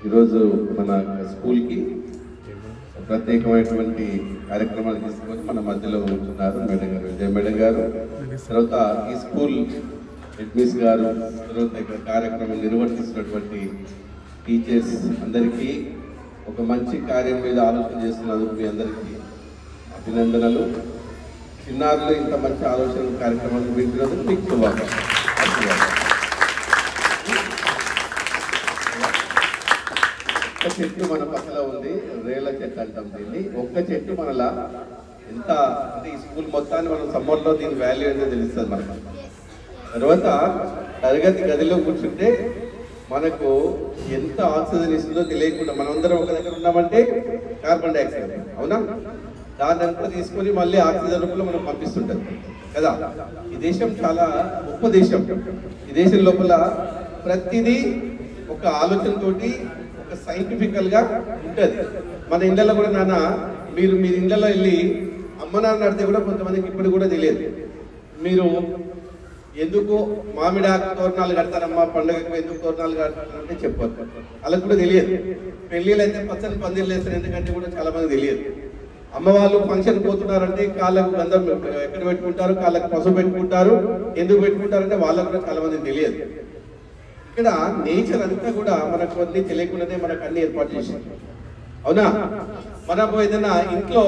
ఈరోజు మన స్కూల్కి ప్రత్యేకమైనటువంటి కార్యక్రమాలు తీసుకొని మన మధ్యలో ఉంటున్నారు మేడం గారు, విజయ మేడం గారు. తర్వాత ఈ స్కూల్ హెడ్మిస్ గారు, తర్వాత ఇక్కడ కార్యక్రమం నిర్వర్తిస్తున్నటువంటి టీచర్స్ అందరికీ, ఒక మంచి కార్యం మీద ఆలోచన చేస్తున్నందుకు మీ అందరికీ అభినందనలు. చిన్నారులు ఇంత మంచి ఆలోచన కార్యక్రమాలు వింటున్నందుకు మీకు శుభాకాంక్షలు. ఒక్క చెట్టు మన పక్కన ఉంది, రేల చెట్టు అంటాం దీన్ని. ఒక్క చెట్టు మనలా ఎంత అంటే ఈ స్కూల్ మొత్తాన్ని మనం సమ్మర్లో దీని వాల్యూ ఏంటో తెలుస్తుంది మనకు. తర్వాత తరగతి గదిలో కూర్చుంటే మనకు ఎంత ఆక్సిజన్ ఇస్తుందో తెలియకుండా మనందరం ఒక దగ్గర ఉన్నామంటే కార్బన్ డైఆక్సైడ్, అవునా? దాన్ని అంతా తీసుకొని మళ్ళీ ఆక్సిజన్ రూపంలో మనం పంపిస్తుంటాం కదా. ఈ దేశం చాలా గొప్ప దేశం. ఈ దేశం లోపల ప్రతిదీ ఒక ఆలోచనతోటి ఒక సైంటిఫికల్గా ఉంటుంది. మన ఇళ్ళల్లో కూడా నాన్న మీరు ఇళ్ళలో వెళ్ళి అమ్మ నాన్న అడితే కూడా కొంతమందికి ఇప్పుడు కూడా తెలియదు. మీరు ఎందుకు మామిడాకు తోరణాలు కడతారమ్మా, పండుగకు ఎందుకు తోరణాలు కడతారంటే చెప్పారు. అలా కూడా తెలియదు. పెళ్ళిళ్ళు అయితే పచ్చని పందిళ్ళు వేస్తారు, ఎందుకంటే కూడా చాలా మంది తెలియదు. అమ్మ వాళ్ళు ఫంక్షన్ పోతున్నారంటే కాళ్ళకు గంధం ఎక్కడ పెట్టుకుంటారు, కాళ్ళకు పసుపు పెట్టుకుంటారు. ఎందుకు పెట్టుకుంటారంటే వాళ్ళకు కూడా చాలా మందికి తెలియదు. ఇక్కడ నేచర్ అంతా కూడా మనకు అన్ని తెలియకుండానే మనకు అన్ని ఏర్పాటు చేసింది, అవునా? మనకు ఏదైనా ఇంట్లో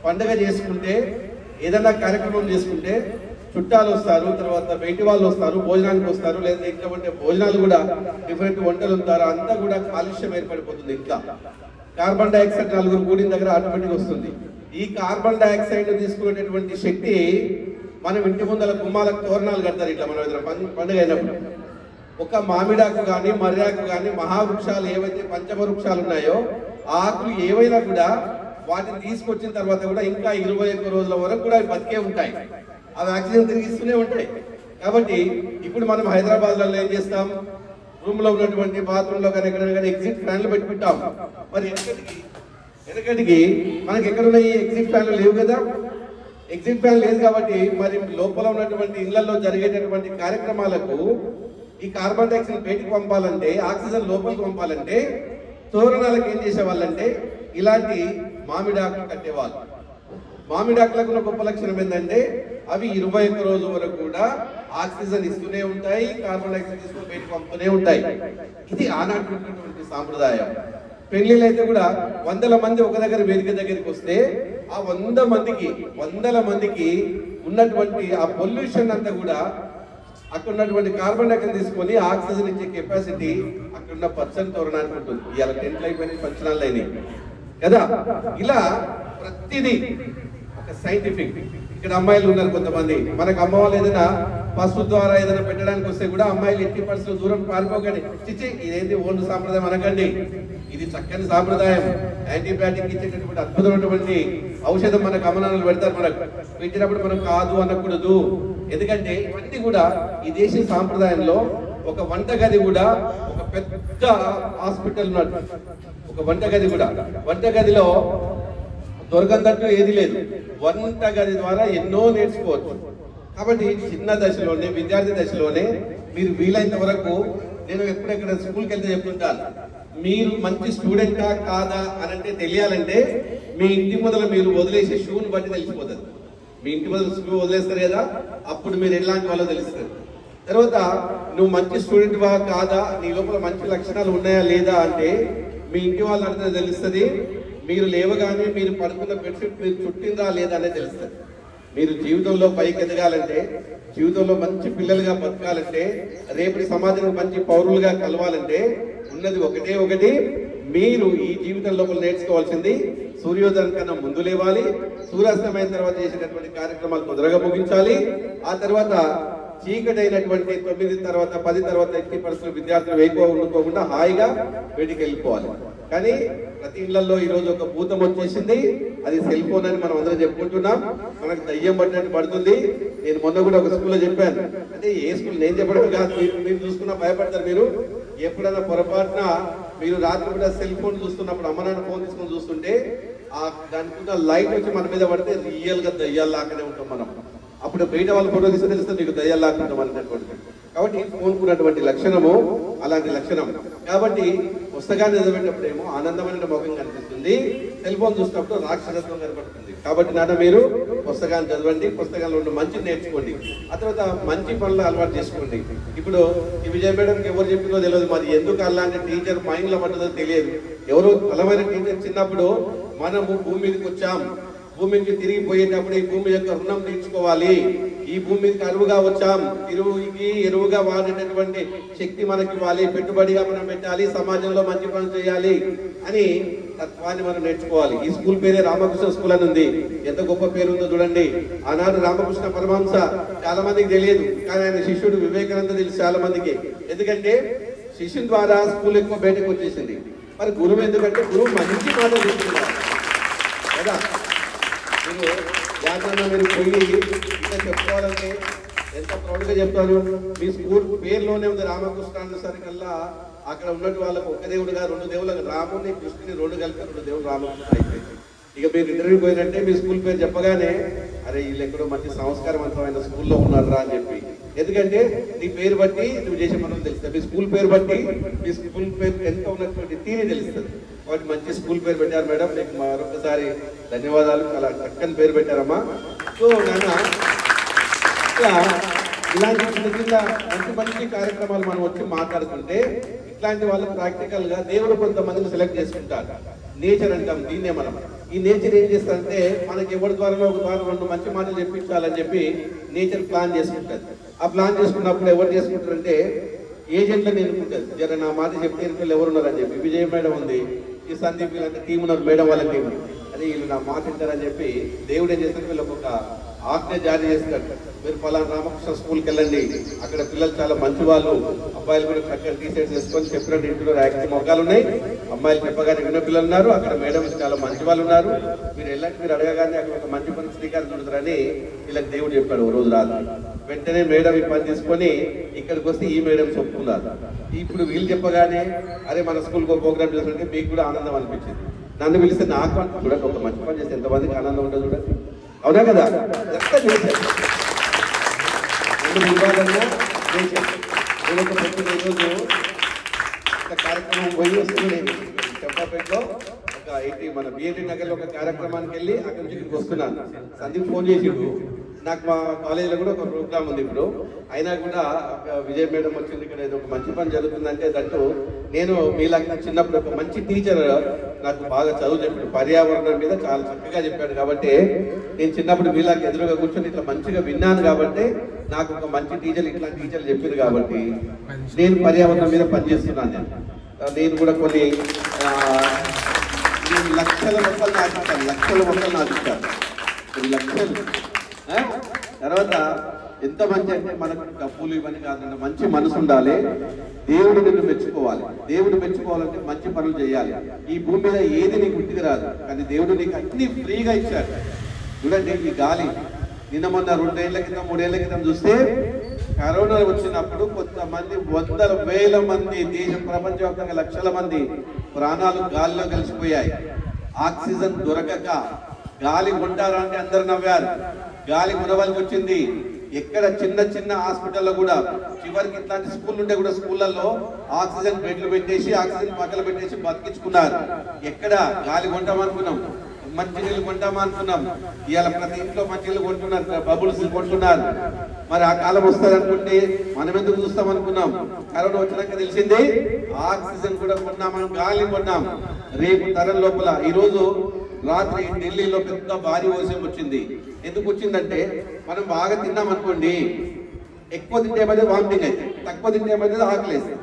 పండుగ చేసుకుంటే, ఏదైనా కార్యక్రమం చేసుకుంటే చుట్టాలు వస్తారు, తర్వాత బయటి వాళ్ళు వస్తారు, భోజనానికి వస్తారు, లేదా ఇంట్లో ఉంటే భోజనాలు కూడా డిఫరెంట్ వంటలు ఉంటారు. అంతా కూడా కాలుష్యం ఏర్పడిపోతుంది. ఇంకా కార్బన్ డైఆక్సైడ్ నలుగురు కూడిన దగ్గర ఆటోమేటిక్ వస్తుంది. ఈ కార్బన్ డైఆక్సైడ్ తీసుకునేటటువంటి శక్తి మనం ఇంటి ముందల గుమ్మాలకు తోరణాలు కడతారు. ఇట్లా మనం ఏదైనా పండుగ అయినప్పుడు ఒక మామిడాకు కానీ మర్యాకు కానీ మహావృక్షాలు ఏవైతే పంచమవృక్షాలు ఉన్నాయో ఆకులు ఏవైనా కూడా వాటిని తీసుకొచ్చిన తర్వాత కూడా ఇంకా 21 రోజుల వరకు కూడా అవి బతికే ఉంటాయి. అవి ఆక్సిజన్ తిరిగిస్తూనే ఉంటాయి. కాబట్టి ఇప్పుడు మనం హైదరాబాద్లలో ఏం చేస్తాం, రూమ్లో ఉన్నటువంటి బాత్రూంలో కానీ ఎక్కడైనా కానీ ఎగ్జిట్ ఫ్యాన్లు పెట్టుకుంటాం. మరి వెనకటికి మనకి ఎక్కడున్నాయి ఎగ్జిట్ ఫ్యాన్లు లేవు కదా. ఎగ్జిట్ ఫ్యాన్ లేదు కాబట్టి మరి లోపల ఉన్నటువంటి ఇళ్లలో జరిగేటటువంటి కార్యక్రమాలకు ఈ కార్బన్ డైఆక్సైడ్ బయటికి పంపాలంటే, ఆక్సిజన్ లోపలికి పంపాలంటే తోరణాలకు ఏం చేసేవాళ్ళంటే ఇలాంటి మామిడాకులు కట్టేవాళ్ళు. మామిడాకులకు ఉన్న గొప్ప లక్షణం ఏంటంటే అవి 21 రోజుల వరకు కూడా ఆక్సిజన్ ఇస్తూనే ఉంటాయి, కార్బన్ డైఆక్సైడ్ తీసుకుని బయటకు పంపుతూనే ఉంటాయి. ఇది ఆనాటి సాంప్రదాయం. పెళ్లిళ్ళు అయితే కూడా 100 మంది ఒక దగ్గర వేదిక దగ్గరికి వస్తే ఆ 100 మందికి ఉన్నటువంటి ఆ పొల్యూషన్ అంతా కూడా అక్కడ ఉన్నటువంటి కార్బన్ డైఆక్సైడ్ తీసుకొని ఆక్సిజన్ ఇచ్చే కెపాసిటీ అక్కడున్న పచ్చని తోరణానికి ఉంటుంది. ఇవాళ టెంట్లు అయిపోయినాయి, ఫంక్షనాలు అయినాయి కదా. ఇలా ప్రతిదీ ఒక సైంటిఫిక్. ఇక్కడ అమ్మాయిలు ఉన్నారు కొంతమంది, మనకు అమ్మ వాళ్ళు ఏదైనా పసుపు ద్వారా ఏదైనా పెట్టడానికి వస్తే కూడా అమ్మాయిలు 80% దూరం పారిపోకండి, చిచ్చి ఇదేంటి ఓల్డ్ సాంప్రదాయం అనకండి. ఇది చక్కని సాంప్రదాయం. యాంటీబయాటిక్ ఇచ్చేటటువంటి అద్భుతమైనటువంటి ఔషధం మనకు అమ్మనాన్నలు పెడతారు. మనకు పెట్టినప్పుడు మనం కాదు అనకూడదు. ఎందుకంటే ఇవన్నీ కూడా ఈ దేశ సాంప్రదాయంలో ఒక వంటగది కూడా ఒక పెద్ద హాస్పిటల్ ఉన్నట్టు. ఒక వంటగది కూడా, వంటగదిలో దొరకందట్టు ఏది లేదు. వంటగది ద్వారా ఎన్నో నేర్చుకోవచ్చు. కాబట్టి చిన్న దశలోనే, విద్యార్థి దశలోనే మీరు వీలైనంత వరకు, నేను ఎప్పుడెక్కడ స్కూల్కి వెళ్తే చెప్తుంటాను, మీరు మంచి స్టూడెంటా కాదా అని అంటే తెలియాలంటే మీ ఇంటి మొదల మీరు వదిలేసే షూని బట్టి తెలిసిపోతుంది. మీ ఇంటి మొదలు షూ వదిలేస్తారు కదా, అప్పుడు మీరు ఎలాంటి వాళ్ళో తెలుస్తారు. తర్వాత నువ్వు మంచి స్టూడెంట్వా కాదా, నీ లోపల మంచి లక్షణాలు ఉన్నాయా లేదా అంటే మీ ఇంటి వాళ్ళు అంటే తెలుస్తుంది. మీరు లేవగానే మీరు పడుకున్న బెడ్షీట్ మీరు చుట్టిందా లేదా అనేది తెలుస్తుంది. మీరు జీవితంలో పైకి ఎదగాలంటే, జీవితంలో మంచి పిల్లలుగా బతకాలంటే, రేపటి సమాజంలో మంచి పౌరులుగా కలవాలంటే ఉన్నది ఒకటి, మీరు ఈ జీవితం లోపల నేర్చుకోవాల్సింది సూర్యోదయం కన్నా ముందు లేవాలి, సూర్యాస్తమైన తర్వాత చేసేటటువంటి కార్యక్రమాలు తొందరగా ముగించాలి. ఆ తర్వాత చీకటి అయినటువంటి 9 తర్వాత 10 తర్వాత 80% విద్యార్థులు వేయకోకుండా హాయిగా బయటికి వెళ్ళిపోవాలి. కానీ ప్రతి ఇళ్లలో ఈరోజు ఒక భూతం వచ్చేసింది, అది సెల్ ఫోన్ అని మనం అందరం చెప్పుకుంటున్నాం. మనకు దయ్యం పడినట్టు పడుతుంది. నేను మొన్న కూడా ఒక స్కూల్లో చెప్పాను, అంటే ఏ స్కూల్ నేను చెప్పడం కాదు, మీరు చూసుకున్నా భయపడతారు. మీరు ఎప్పుడైనా పొరపాటున మీరు రాత్రి కూడా సెల్ ఫోన్ చూస్తున్నప్పుడు అమ్మ నాన్న ఫోన్ తీసుకొని చూస్తుంటే దానికి ఉన్న లైట్ వచ్చి మన మీద పడితే రియల్ గా దయ్యాల్లాగానే ఉంటాం మనం. అప్పుడు బయట వాళ్ళు ఫోటో తీసుకొని తెలుస్తుంది మీకు దయ్యాల్లాగా ఉంటాం అనుకోండి. కాబట్టి ఫోన్ కున్నటువంటి లక్షణము అలాంటి లక్షణం. కాబట్టి పుస్తకాన్ని చదివేటప్పుడు ఏమో ఆనందమైన ముఖం కనిపిస్తుంది, సెల్ ఫోన్ చూసినప్పుడు రాక్షసత్వం కనబడుతుంది. కాబట్టి నాన్న మీరు పుస్తకాన్ని చదవండి, పుస్తకాల్లో ఉన్న మంచి నేర్చుకోండి, ఆ తర్వాత మంచి పనులు అలవాటు చేసుకోండి. ఇప్పుడు ఈ విజయ మేడంకి ఎవరు చెప్పిందో తెలియదు, మరి ఎందుకు అలాంటి టీచర్ మైండ్లో పడ్డదో తెలియదు. ఎవరు బలమైన టీచర్ చిన్నప్పుడు మనము భూమి మీదకి వచ్చాం, భూమికి తిరిగిపోయేటప్పుడు ఈ భూమి యొక్క రుణం తీర్చుకోవాలి, ఈ భూమి మీదకి అరువుగా వచ్చాం, ఎరువుగా వాడేటటువంటి శక్తి మనకి ఇవ్వాలి, పెట్టుబడిగా మనం పెట్టాలి, సమాజంలో మంచి పనులు చేయాలి అని తత్వాన్ని మనం నేర్చుకోవాలి. ఈ స్కూల్ పేరే రామకృష్ణ స్కూల్ అని ఉంది. ఎంత గొప్ప పేరు ఉందో చూడండి. ఆనాడు రామకృష్ణ పరమహంస చాలా మందికి తెలియదు, కానీ ఆయన శిష్యుడు వివేకానంద తెలుసు చాలా మందికి. ఎందుకంటే శిష్యుని ద్వారా స్కూల్ ఎక్కువ బయటకు వచ్చేసింది. మరి గురువు ఎందుకంటే గురువు మంచి మాటలు చెప్తున్నారు కదా. మీరు యాత్రలో మీరు పోయి ఇంకా చెప్పుకోవాలంటే ఎంత ప్రౌడ్గా చెప్తారు. మీ స్కూల్ పేరులోనే ఉంది రామకృష్ణ సరికల్లా అక్కడ ఉన్నట్టు వాళ్ళకు ఒక దేవుడుగా రెండు దేవుళ్ళకి రాముని కృష్ణుని రెండు కలిపి రెండు దేవుడు రామకృష్ణ అయిపోయింది. ఇక మీరు ఇంటర్వ్యూ పోయినట్టే మీ స్కూల్ పేరు చెప్పగానే అరే వీళ్ళు ఎక్కడో మంచి సంస్కారవంతమైన స్కూల్లో ఉన్నారా అని చెప్పి. ఎందుకంటే నీ పేరు బట్టి నువ్వు చేసే పనులు తెలుస్తుంది, మీ స్కూల్ పేరు బట్టి మీ స్కూల్ పేరు ఎంత ఉన్నటువంటి తీరి తెలుస్తుంది. కాబట్టి మంచి స్కూల్ పేరు పెట్టారు మేడం, మీకు మరొకసారి ధన్యవాదాలు. చాలా చక్కని పేరు పెట్టారమ్మా. సో నాన్న ఇలాంటి చిన్న చిన్న మంచి మంచి కార్యక్రమాలు మనం వచ్చి మాట్లాడుతుంటే ఇట్లాంటి వాళ్ళు ప్రాక్టికల్ గా దేవుడు కొంతమందిని సెలెక్ట్ చేసుకుంటారు. నేచర్ అంటాం దీన్నే మనం. ఈ నేచర్ ఏం చేస్తారంటే మనకి ఎవరి ద్వారా ఒక ద్వారా రెండు మంచి మాటలు చెప్పించాలని చెప్పి నేచర్ ప్లాన్ చేసుకుంటుంది. ఆ ప్లాన్ చేసుకున్నప్పుడు ఎవరు చేసుకుంటారంటే ఏజెంట్లను ఎన్నుకుంటారు. జర నా మాట చెప్తే వీళ్ళు ఎవరున్నారని చెప్పి. విజయ మేడం ఉంది, ఈ సందీప్ వీళ్ళంటే టీం ఉన్నారు, మేడం వాళ్ళ టీం. అదే వీళ్ళు నా మాట వింటారని చెప్పి దేవుడు ఏం చేస్తారు, వీళ్ళకి ఒక ఆజ్ఞ జారీ చేస్తాడు. మీరు ఫలానా రామకృష్ణ స్కూల్కి వెళ్ళండి, అక్కడ పిల్లలు చాలా మంచి వాళ్ళు, అబ్బాయిలు కూడా చక్కగా టీషర్ట్స్ వేసుకొని చెప్పినట్టు ఇంట్లో యాక్టివ్ మొగ్గాలు ఉన్నాయి, అమ్మాయిలు చెప్పగానే విన్న పిల్లలు ఉన్నారు, అక్కడ మేడం చాలా మంచి వాళ్ళు ఉన్నారు, మీరు వెళ్ళండి, మీరు అడగగానే అక్కడ ఒక మంచి పని శ్రీకారం చుడతారని వీళ్ళకి దేవుడు చెప్పాడు. ఓ రోజు రాదు వెంటనే మేడం ఈ పని తీసుకొని ఇక్కడికి వస్తే ఈ మేడం చెప్పుకున్నారు. ఇప్పుడు వీళ్ళు చెప్పగానే అరే మన స్కూల్కి ఒక ప్రోగ్రామ్ చేస్తుంటే మీకు కూడా ఆనందం అనిపించింది. నన్ను పిలిస్తే నాకు చూడండి, ఒక మంచి పని చేస్తే ఎంతమందికి ఆనందం ఉంటుంది చూడండి. అవునా కదా. రెండు విభాగంగా చేశాను. నేను ఒక పొద్దున ఈరోజు ఒక కార్యక్రమం పోయి వస్తుంది చెప్పాపేటలో ఒక మన బిఎన్టీ నగర్లో ఒక కార్యక్రమానికి వెళ్ళి అక్కడి నుంచి ఇక్కడికి వస్తున్నాను. సందీప్ ఫోన్ చేసిండు, నాకు మా కాలేజీలో కూడా ఒక ప్రోగ్రామ్ ఉంది ఇప్పుడు, అయినా కూడా విజయ్ మేడం వచ్చింది, ఇక్కడ ఏదో ఒక మంచి పని జరుగుతుందంటే దట్టు నేను మీలాగా చిన్నప్పుడు ఒక మంచి టీచర్ నాకు బాగా చదువు చెప్పాడు, పర్యావరణం మీద చాలా చక్కగా చెప్పాడు. కాబట్టి నేను చిన్నప్పుడు మీలాగా ఎదురుగా కూర్చొని ఇట్లా మంచిగా విన్నాను. కాబట్టి నాకు ఒక మంచి టీచర్ ఇట్లాంటి టీచర్లు చెప్పారు. కాబట్టి నేను పర్యావరణం మీద పనిచేస్తున్నాను. నేను కూడా కొన్ని లక్షల మొక్కలు నాటిస్తాను, లక్షల మొక్కలు నాటిస్తాను, కొన్ని లక్షలు. తర్వాత ఎంత మంచి అంటే మనకు డబ్బులు ఇవన్నీ కాదండి, మంచి మనసు ఉండాలి, దేవుడు నిన్ను మెచ్చుకోవాలి. దేవుడు మెచ్చుకోవాలంటే మంచి పనులు చేయాలి. ఈ భూమి మీద ఏది నీకు ఇంటికి రాదు, కానీ దేవుడు నీకు అన్ని ఫ్రీగా ఇచ్చాడు. చూడండి ఈ గాలి, నిన్న మొన్న 2 ఏళ్ల క్రితం 3 ఏళ్ల క్రితం చూస్తే కరోనా వచ్చినప్పుడు కొంతమంది వందల వేల మంది దేశం ప్రపంచవ్యాప్తంగా లక్షల మంది ప్రాణాలు గాలిలో కలిసిపోయాయి. ఆక్సిజన్ దొరకక గాలి కొంటారా అంటే అందరు నవ్వారు. గాలి కొనవలసి వచ్చింది. ఎక్కడ చిన్న చిన్న హాస్పిటల్లో కూడా చివరికి ఇట్లాంటి స్కూల్ ఉంటే కూడా స్కూళ్ళల్లో ఆక్సిజన్ బెడ్లు పెట్టేసి ఆక్సిజన్ పక్కన పెట్టేసి బతికించుకున్నారు. ఎక్కడ గాలి కొంటామనుకున్నాం, మంచినీళ్ళు కొంటామనుకున్నాం, ఇవాళ ప్రతి ఇంట్లో మంచినీళ్ళు కొంటున్నారు, బబుల్స్ కొంటున్నారు. మరి ఆ కాలం వస్తుంది అనుకుంటే మనం ఎందుకు చూస్తాం అనుకున్నాం. కరోనా వచ్చినాక తెలిసింది ఆక్సిజన్ కూడా కొన్నాం, మనం గాలి కొన్నాం. రేపు తరం లోపల ఈరోజు రాత్రి ఢిల్లీలో పెద్ద భారీ వర్షం వచ్చింది. ఎందుకు వచ్చిందంటే మనం బాగా తిన్నాం అనుకోండి, ఎక్కువ తింటే ఏమైతే వామిటింగ్ అయితే, తక్కువ తింటే ఏమైతే ఆకలేస్తుంది.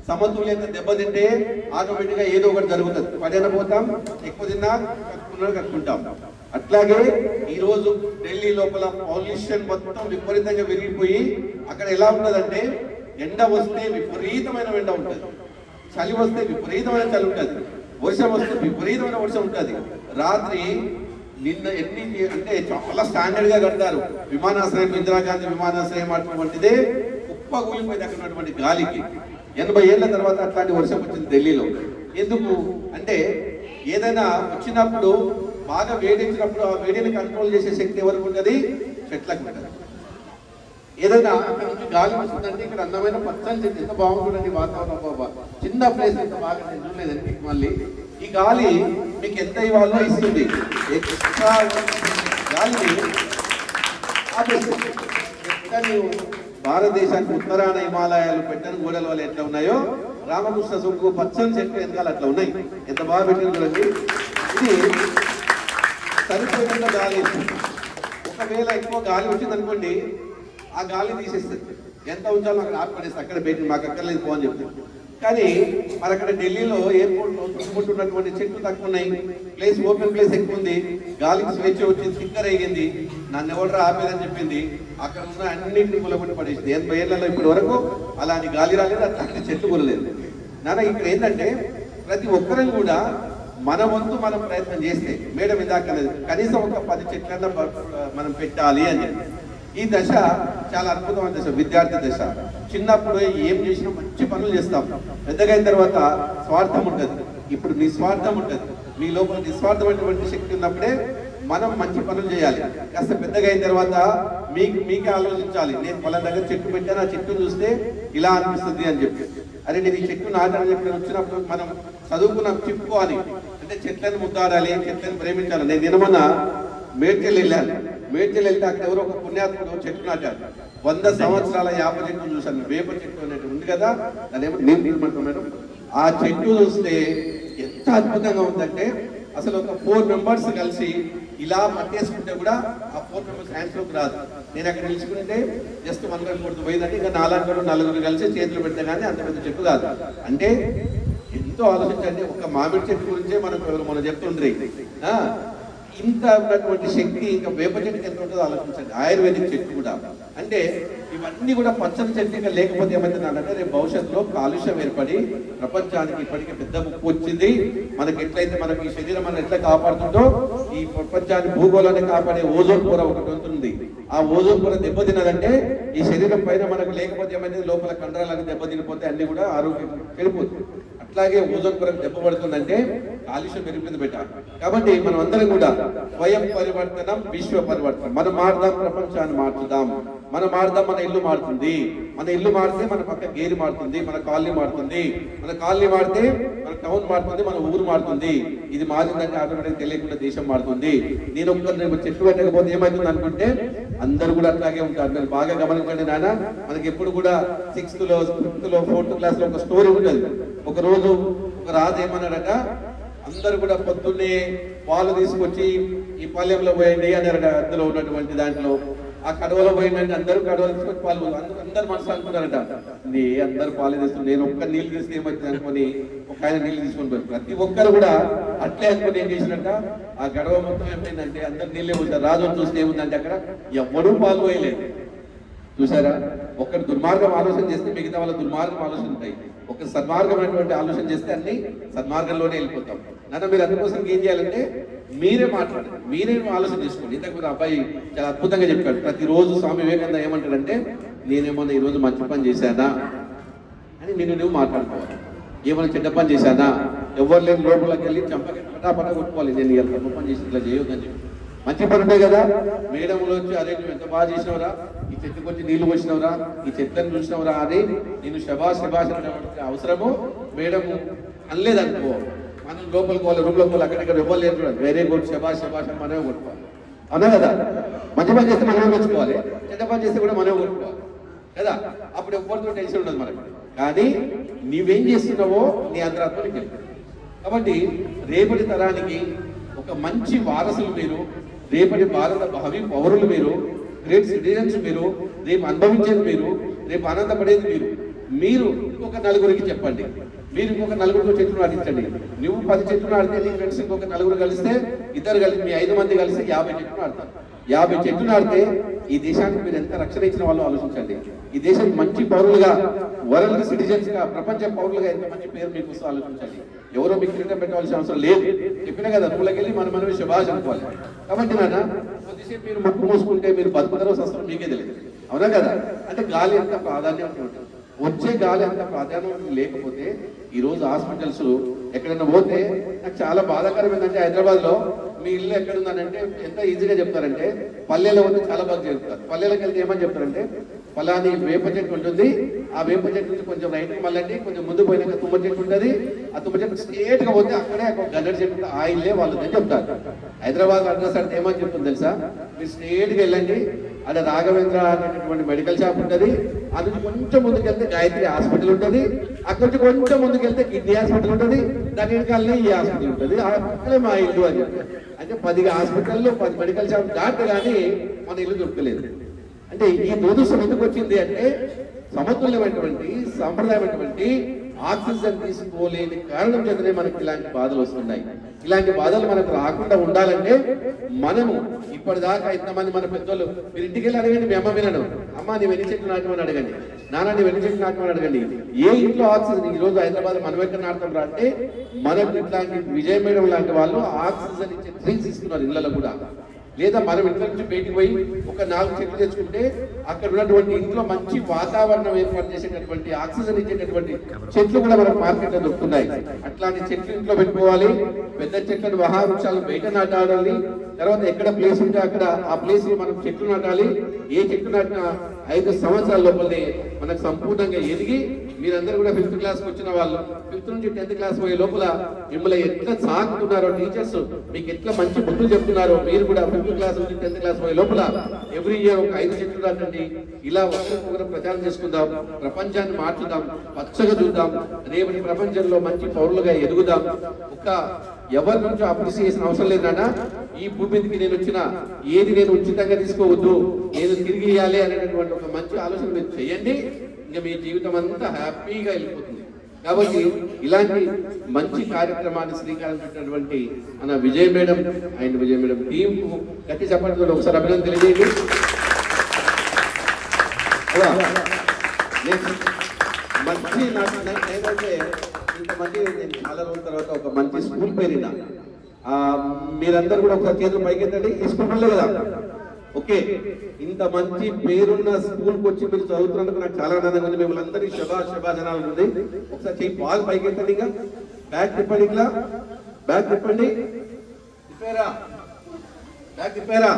సమతుల్యత దెబ్బతింటే ఆటోమేటిక్గా ఏదో ఒకటి జరుగుతుంది, పడైన పోతాం, ఎక్కువ తిన్నా కట్టుకుంటాం. అట్లాగే ఈరోజు ఢిల్లీ లోపల పొల్యూషన్ మొత్తం విపరీతంగా పెరిగిపోయి అక్కడ ఎలా ఉంటుందంటే ఎండ వస్తే విపరీతమైన ఎండ ఉంటుంది, చలి వస్తే విపరీతమైన చలి ఉంటుంది, వర్షం వస్తే విపరీతమైన వర్షం ఉంటుంది. రాత్రి నిన్న ఎన్ని అంటే చాలా స్టాండర్డ్ గా కడతారు విమానాశ్రయం, ఇందిరాగాంధీ విమానాశ్రయం అటువంటిదే కుప్ప కూలిపోయింది అక్కడ ఉన్నటువంటి గాలికి. 80 ఏళ్ల తర్వాత అట్లాంటి వర్షం వచ్చింది ఢిల్లీలో. ఎందుకు అంటే ఏదైనా వచ్చినప్పుడు బాగా వేడించినప్పుడు ఆ వేడిని కంట్రోల్ చేసే శక్తి ఎవరికి ఉంటుంది? చెట్లకు ఉంటుంది. ఏదైనా అక్కడ నుంచి గాలి వస్తుందంటే ఇక్కడ అందమైన పచ్చని చెట్టు ఎంత బాగుంటుందండి వాతావరణం. బాబా చిన్న ప్లేస్ ఎంత బాగా నేను చూడలేదండి. మళ్ళీ ఈ గాలి మీకు ఎంత ఇవ్వాలో ఇస్తుంది. ఎక్స్ట్రా గాలిని ఆపేస్తుంది. ఎక్కడ భారతదేశానికి ఉత్తరాన హిమాలయాలు పెట్టని గోడల వల్ల ఎట్లా ఉన్నాయో రామకృష్ణ సొంగు పచ్చని చెట్లు వెనకాల అట్లా ఉన్నాయి. ఎంత బాగా పెట్టిన చూడండి. ఇది సరిపోయినంత గాలి ఇస్తుంది. ఒకవేళ ఎక్కువ గాలి వచ్చింది అనుకోండి, ఆ గాలి తీసేస్తుంది. ఎంత ఉంచాలో అక్కడ ఆపడేస్తుంది. అక్కడ పెట్టి మాకు అక్కర్లేదు పో అని చెప్తారు. కానీ మరి అక్కడ ఢిల్లీలో ఎయిర్పోర్ట్లో చుట్టుముట్టున్నటువంటి చెట్లు తక్కువ ఉన్నాయి, ప్లేస్ ఓపెన్ ప్లేస్ ఎక్కువ ఉంది, గాలికి స్వేచ్ఛ వచ్చింది, స్టిక్కర్ అయ్యింది, నన్ను ఎవరు ఆపేదని చెప్పింది. అక్కడ ఉన్న అన్నింటినీ ములగొట్టి పడేసింది. 80 ఏళ్లలో ఇప్పటి వరకు అలాంటి గాలి రాలేదు, అట్లాంటి చెట్లు కొనలేదు. నాన్న ఇక్కడ ఏంటంటే ప్రతి ఒక్కరం కూడా మన వంతు మనం ప్రయత్నం చేస్తే, మేడం ఇందాక కనీసం ఒక 10 చెట్లన్నా మనం పెట్టాలి అని. ఈ దశ చాలా అద్భుతమైన దశ, విద్యార్థి దశ. చిన్నప్పుడు ఏం చేసినా మంచి పనులు చేస్తాం. పెద్దగైన తర్వాత స్వార్థం ఉంటుంది. ఇప్పుడు నిస్వార్థం ఉంటుంది. మీ లోపల నిస్వార్థమైనటువంటి శక్తి ఉన్నప్పుడే మనం మంచి పనులు చేయాలి. కాస్త పెద్దగా అయిన తర్వాత మీకే ఆలోచించాలి. నేను వాళ్ళ దగ్గర చెట్టు పెట్టాను, ఆ చెట్టును చూస్తే ఇలా అనిపిస్తుంది అని చెప్పి. అరే నేను ఈ చెట్టు నాటాలని చెప్పి వచ్చినప్పుడు మనం చదువుకున్నాం చెప్పుకోవాలి. అంటే చెట్లను ముద్దాడాలి, చెట్లను ప్రేమించాలి. నేను నిన్నమన్నా మేడ్చల్ వెళ్ళాను. మేడ్చల్ వెళ్తే అక్కడ ఎవరో ఒక పుణ్యాత్ముడు చెట్టు నాటారు. 100 సంవత్సరాల వేప చెట్టు చూశాను. వేప చెట్టు అనేది ఉంది కదా, దాని ఏమో నేను తీయమంటున్నాను. ఆ చెట్టు చూస్తే ఎంత అద్భుతంగా ఉందంటే అసలు ఒక 4 మెంబర్స్ కలిసి ఇలా పట్టేసుకుంటే కూడా ఆ 4 మెంబర్స్ హ్యాండ్స్లోకి రాదు. నేను అక్కడ నిలుచుకుంటే జస్ట్ 1 కొడుతూ పోయిందంటే ఇంకా 4 కలిసి చేతులు పెడితే కానీ అంత పెద్ద చెట్టు కాదు. అంటే ఎంతో ఆలోచించండి. ఒక మామిడి చెట్టు గురించే మనం చెప్తుండ్రి. ఇంత ఉన్నటువంటి శక్తి ఇంకా వేప చెట్టుకి ఎంత ఉంటుందో ఆలోచించండి. ఆయుర్వేదిక్ చెట్టు కూడా. అంటే ఇవన్నీ కూడా పచ్చని చెట్టు ఇంకా లేకపోతే ఏమైతుందంటే రేపు భవిష్యత్తులో కాలుష్యం ఏర్పడి ప్రపంచానికి ఇప్పటికే పెద్ద ముప్పు వచ్చింది. మనకి ఎట్లయితే మనకి ఈ శరీరం మనం ఎట్లా కాపాడుతుందో ఈ ప్రపంచాన్ని భూగోళాన్ని కాపాడే ఓజోన్ పొర ఒకటి ఉంటుంది. ఆ ఓజోన్ పొర దెబ్బతిన్నదంటే ఈ శరీరం పైన మనకు లేకపోతే ఏమైతే లోపల కండరాలకు దెబ్బతినిపోతే అన్ని కూడా ఆరోగ్యం చెడిపోతుంది. అట్లాగే ఓజోన్ పొరకు దెబ్బ పడుతుందంటే కాలుష్యం పెరిగింది పెట్టాలి. కాబట్టి మనం అందరం కూడా స్వయం పరివర్తనం విశ్వ పరివర్తనం. మనం మారుదాం, ప్రపంచాన్ని మార్చుదాం. మనం మారుదాం, మన ఇల్లు మారుతుంది. మన ఇల్లు మారితే మన పక్క గేరి మారుతుంది, మన కాలనీ మారుతుంది. మన కాలనీ మారితే మన టౌన్ మారుతుంది, మన ఊరు మారుతుంది. ఇది మారిందంటే ఆటోమేటిక్ తెలియకుండా దేశం మారుతుంది. నేను ఒక్కరు చెట్లు పెట్టకపోతే ఏమవుతుంది అనుకుంటే అందరూ కూడా అట్లాగే ఉంటారు. మీరు బాగా గమనించండి నాన్న. మనకి ఎప్పుడు కూడా 6th లో 5th లో 4th క్లాస్ లో ఒక స్టోరీ ఉంటుంది. ఒక రోజు ఒక రాజు ఏమన్నాడట, అందరూ కూడా పొద్దున్నే పాలు తీసుకొచ్చి ఈ పాలెంలో పోయండి అన్నారట. అందులో ఉన్నటువంటి దాంట్లో ఆ కడవలో పోయిందంటే అందరూ కడవలు తీసుకొని పాలు అందరు మనసు అనుకున్నారట. అందరు పాలు తీసుకుని నేను ఒక్క నీళ్ళు తీసుకుని ఏమవుతుంది అనుకుని ఒక ఆయన నీళ్ళు తీసుకొని పోయారు. ప్రతి ఒక్కరు కూడా అట్లే అనుకుని ఏం చేసినట్ట ఆ గడవ మొత్తం ఏమైందంటే అందరు నీళ్ళే పోతారు. రాజు చూస్తే ఏముందంటే అక్కడ ఎవ్వరూ పాలు పోయలేదు. చూసారా, ఒక్కరు దుర్మార్గం ఆలోచన చేస్తే మిగతా వాళ్ళ దుర్మార్గం ఆలోచన ఉంటాయి. ఒక సన్మార్గమైనటువంటి ఆలోచన చేస్తే అన్ని సన్మార్గంలోనే వెళ్ళిపోతాం. నాన్న మీరు అందుకోసం ఏం చేయాలంటే మీరే మాట్లాడండి, మీరే ఆలోచన చేసుకోండి. ఇంతకు అబ్బాయి చాలా అద్భుతంగా చెప్పాడు. ప్రతిరోజు స్వామి వివేకానంద ఏమంటాడంటే నేనేమన్నా ఈరోజు మంచి పని చేశానా అని నువ్వు మాట్లాడుకోవాలి. ఏమైనా చెడ్డ పని చేశానా, ఎవరు లేని లోపలికి వెళ్ళి చంపకి పటా కొట్టుకోవాలి. నేను ఇలా తప్పు పని చేసి ఇట్లా చేయొద్దని చెప్పి మంచి పని ఉంటాయి కదా. మేడంలో వచ్చి అరే నువ్వు ఎంత బాగా చేసినవరా, ఈ చెట్టుకు వచ్చి నీళ్లు పోసినవరా, ఈ చెట్లను చూసినవరా అని నేను శబాష్ అవసరము మేడం అనలేదనుకో, మనం లోపలికి పోవాలి, రూమ్లో పోవాలి, అక్కడెక్కడ ఇవ్వలేదు చూడాలి. వెరీ గుడ్, శబాష్ అని మనమే కొట్టుకోవాలి. అవునా కదా? మంచి పని చేస్తే మనమే మెచ్చుకోవాలి, చెడ్డ పని చేస్తే కూడా మనమే కొట్టుకోవాలి కదా. అప్పుడు ఎవరితో టెన్షన్ ఉండదు మనకి. కానీ నీవేం చేస్తున్నావో నీ అంతరాత్మకి తెలుసు. కాబట్టి రేపటి తరానికి ఒక మంచి వారసులు మీరు, రేపటి భారత భావి పౌరులు మీరు, గ్రేట్ సిటిజన్స్ మీరు, రేపు అనుభవించేది మీరు, రేపు ఆనందపడేది మీరు. మీరు ఇంకొక 4 చెప్పండి. మీరు ఇంకొక 4 చెట్లు నాటించండి. నువ్వు 10 చెట్లు నాటితే నీ ఫ్రెండ్స్ ఇంకొక 4 కలిస్తే ఇద్దరు కలిసి మీ 5 మంది కలిసి 50 చెట్లు నాటుతారు. 50 చెట్లు నాటితే ఈ దేశానికి మీరు ఎంత రక్షణ ఇచ్చిన వాళ్ళు ఆలోచించండి. ఈ దేశం మంచి పౌరులుగా, వరల్డ్ సిటిజన్స్ గా, ప్రపంచ పౌరులుగా ఎంత మంచి పేరు మీకు వస్తూ ఆలోచించండి. ఎవరో మీకు కిరీటం పెట్టవలసిన అవసరం లేదు. చెప్పినా కదా, రూలకెళ్ళి మనమే శుభాష్ అనుకోవాలి. కాబట్టి నాన్న కొద్దిసేపు మీరు ముక్కు మూసుకుంటే మీరు బతుకుతారో సస్తం మీకే తెలియదు. అవునా కదా? అంటే గాలి ఎంత ప్రాధాన్యం ఉంటుంది. వచ్చే గాలి అంత ప్రాధాన్యం లేకపోతే ఈరోజు హాస్పిటల్స్ ఎక్కడైనా పోతే నాకు చాలా బాధాకరం ఏంటంటే హైదరాబాద్ లో మీ ఇల్లు ఎక్కడుందనంటే ఎంత ఈజీగా చెప్తారంటే పల్లెలో పోతే చాలా బాగా చెప్తారు. పల్లెలకు వెళ్తే ఏమని చెప్తారంటే ఫలాని వేప చెట్టు ఉంటుంది, ఆ వేప చెట్టు నుంచి కొంచెం రైట్కి మళ్ళీ కొంచెం ముందు పోయినాక తుమ్మ చెట్టు ఉంటుంది, ఆ తుమ్మ చెట్టు స్ట్రేట్ గా పోతే అక్కడే ఒక గన్నెర చెట్టు ఆయిల్లే వాళ్ళని చెప్తారు. హైదరాబాద్ అడ్రస్ అంటే ఏమని చెప్తుంది తెలుసా? మీరు స్ట్రేట్ గా వెళ్ళండి, అక్కడ రాఘవేంద్ర అనేటటువంటి మెడికల్ షాప్ ఉంటుంది, అది నుంచి కొంచెం ముందుకెళ్తే గాయత్రి హాస్పిటల్ ఉంటుంది, అక్కడ నుంచి కొంచెం ముందుకెళ్తే కిడ్నీ హాస్పిటల్ ఉంటుంది, దాని వెనకాలనే ఈ హాస్పిటల్ ఉంటుంది, ఆ పక్కనే మా ఇల్లు అని చెప్తారు. అంటే 10 హాస్పిటల్లో 10 మెడికల్ షాప్ దాటి కానీ మన ఇల్లు దొరకలేదు. అంటే ఈ దురదృష్టం ఎందుకు వచ్చింది అంటే సమతుల్యమైనటువంటి సాంప్రదాయమైనటువంటి ఆక్సిజన్ తీసుకోలేని కారణం చేతనే మనకి ఇలాంటి బాధలు వస్తున్నాయి. ఇలాంటి బాధలు మనకు రాకుండా ఉండాలంటే మనము ఇప్పటిదాకా ఇంతమంది మన పెద్దోళ్ళు, మీరు ఇంటికి వెళ్ళి అడగండి, మీ అమ్మ వినడం, అమ్మ నీవు ఎన్ని చెట్లు నాటమని అడగండి, నాన్న నీవు ఎన్ని చెట్లు నాటమని అడగండి. ఏ ఇంట్లో ఆక్సిజన్ ఈ రోజు హైదరాబాద్ మనం ఎక్కడ నాటుతాం రా అంటే మనకు ఇట్లాంటి విజయ మేడం లాంటి వాళ్ళు ఆక్సిజన్ ఇచ్చే ట్రీస్ ఇస్తున్నారు ఇళ్లలో కూడా. లేదా మనం ఇంట్లో నుంచి బయటికి పోయి ఒక 4 చెట్లు తెచ్చుకుంటే అక్కడ ఉన్నటువంటి ఇంట్లో మంచి వాతావరణం ఏర్పాటు చేసేటటువంటి ఆక్సిజన్ ఇచ్చేటటువంటి చెట్లు కూడా మనకు మార్కెట్ లో దొరుకుతున్నాయి. అట్లాంటి చెట్లు ఇంట్లో పెట్టుకోవాలి, పెద్ద చెట్లను మహావృక్షాలను బయట నాటాలి. తర్వాత ఎక్కడ ప్లేస్ ఉంటే అక్కడ ఆ ప్లేస్ లో మనం చెట్లు నాటాలి. ఏ చెట్లు నాటినా 5 సంవత్సరాల లోపలనే మనకు సంపూర్ణంగా ఎదిగి మీరందరూ కూడా 5th క్లాస్కి వచ్చిన వాళ్ళు 5th నుంచి 10th క్లాస్ పోయే లోపల మిమ్మల్ని ఎట్లా సాగుతున్నారో టీచర్స్ మీకు ఎట్లా మంచి బుద్ధులు చెప్తున్నారో మీరు కూడా 5th క్లాస్ నుంచి 10th క్లాస్ పోయే లోపల ఎవ్రీ ఇయర్ ఒక 5 చెట్లు నాటండి. ఇలా ఒకరికొకరు ప్రచారం చేసుకుందాం, ప్రపంచాన్ని మార్చుదాం, పచ్చగా చూద్దాం, రేపటి ప్రపంచంలో మంచి పౌరులుగా ఎదుగుదాం. ఒక ఎవరి నుంచి అప్రిసియేషన్ అవసరం లేదన్నా ఈ భూమి మీదకి నేను వచ్చిన ఏది నేను ఉచితంగా తీసుకోవద్దు, నేను తిరిగి ఇవ్వాలి అనేటటువంటి ఒక మంచి ఆలోచన మీరు చేయండి. ఇంకా మీ జీవితం అంతా హ్యాపీగా వెళ్ళిపోతుంది. కాబట్టి ఇలాంటి మంచి కార్యక్రమాన్ని శ్రీకారం చుట్టినటువంటి మన Vijaya madam and Vijaya madam team గట్టి చెప్పడంతో ఒకసారి అభినందన తెలియజేయండి. మంచి నాకు ఏంటంటే ఇంతమంది నేను చాలా రోజుల తర్వాత ఒక మంచి స్కూల్ పేరిన మీరందరూ కూడా ఒకసారి చేతులు పైకెత్తండి. ఈ స్కూల్ వల్లే కదా ఓకే ఇంత మంచి పేరున్న స్కూల్కి వచ్చి మీరు చదువుతున్నందుకు నాకు చాలా ఆనందంగా ఉంది. మిమ్మల్ని అందరికీ శుభాశనాలు ఉంది. ఒకసారి చెయ్యి బాగా పైకెత్తండి, ఇంకా బ్యాగ్ తిప్పండి, ఇట్లా బ్యాగ్ తిప్పండి, Thippara bag Thippara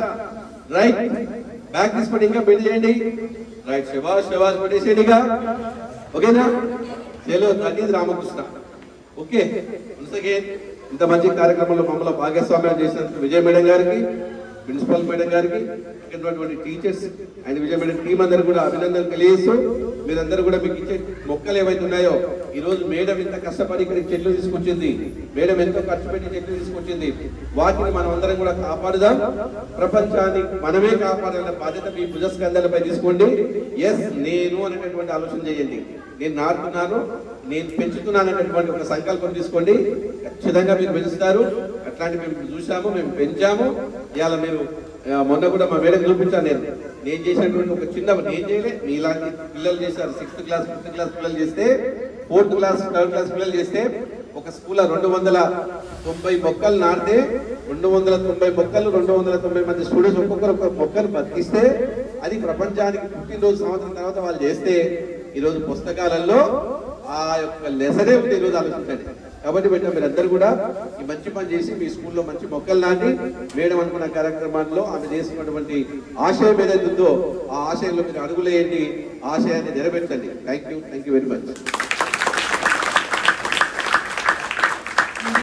right, bag తీసుకోండి, ఇంకా బెండ్ చేయండి రైట్, శబాష్ పెట్టేసేయండి ఇక ఓకేనా. చలో that Ramakrishna okay. Once again ఇంత మంచి కార్యక్రమంలో మమ్మల్ని భాగస్వామ్యం చేసినందుకు విజయ మేడం గారికి, ప్రిన్సిపల్ మేడం గారికి, ఇక్కడ teachers and Vijaya madam team అందరూ కూడా అభినందనలు తెలియజేస్తూ మీరందరూ కూడా మీకు ఇచ్చే మొక్కలు ఏవైతే ఉన్నాయో ఈ రోజు మేడం ఎంత కష్టపడి ఇక్కడ చెట్లు తీసుకొచ్చింది, మేడం ఎంతో ఖర్చు పెట్టి చెట్లు తీసుకొచ్చింది, వాటిని మనం అందరం కూడా కాపాడుదాం. ప్రపంచాన్ని మనమే కాపాడాలన్న బాధ్యత మీ భుజస్కంధాలపై తీసుకోండి. ఎస్ నేను అనేటటువంటి ఆలోచన చేయండి. నేను నాటుతున్నాను, నేను పెంచుతున్నాను అనేటటువంటి ఒక సంకల్పం తీసుకోండి. ఖచ్చితంగా మీరు పెంచుతారు. అట్లాంటి మేము చూసాము, మేము పెంచాము. ఇవాళ మీరు మొన్న కూడా మా మేడం చూపించాను. నేను చేసినటువంటి ఒక చిన్న నేను చేయలే, మీలాంటి పిల్లలు చేశారు. 6th క్లాస్ 5th క్లాస్ పిల్లలు చేస్తే, 4th క్లాస్ 3rd క్లాస్ పిల్లలు చేస్తే ఒక స్కూల్లో 290 మొక్కలు నాటితే 290 మొక్కలు 290 మంది స్టూడెంట్స్ ఒక్కొక్కరు ఒక మొక్కను బతికిస్తే అది ప్రపంచానికి పుట్టినరోజు సంవత్సరం తర్వాత వాళ్ళు చేస్తే ఈరోజు పుస్తకాలలో ఆ యొక్క లెసనే ఉంది. ఈరోజు ఆలోచించండి. కాబట్టి మీరందరూ కూడా ఈ మంచి పని చేసి మీ స్కూల్లో మంచి మొక్కలు నాటి మేడం అనుకున్న కార్యక్రమాల్లో ఆమె చేసినటువంటి ఆశయం ఏదైతే ఉందో ఆ ఆశయంలో మీరు అడుగులేయండి, ఆశయాన్ని నెరవేర్చండి. Thank you very much.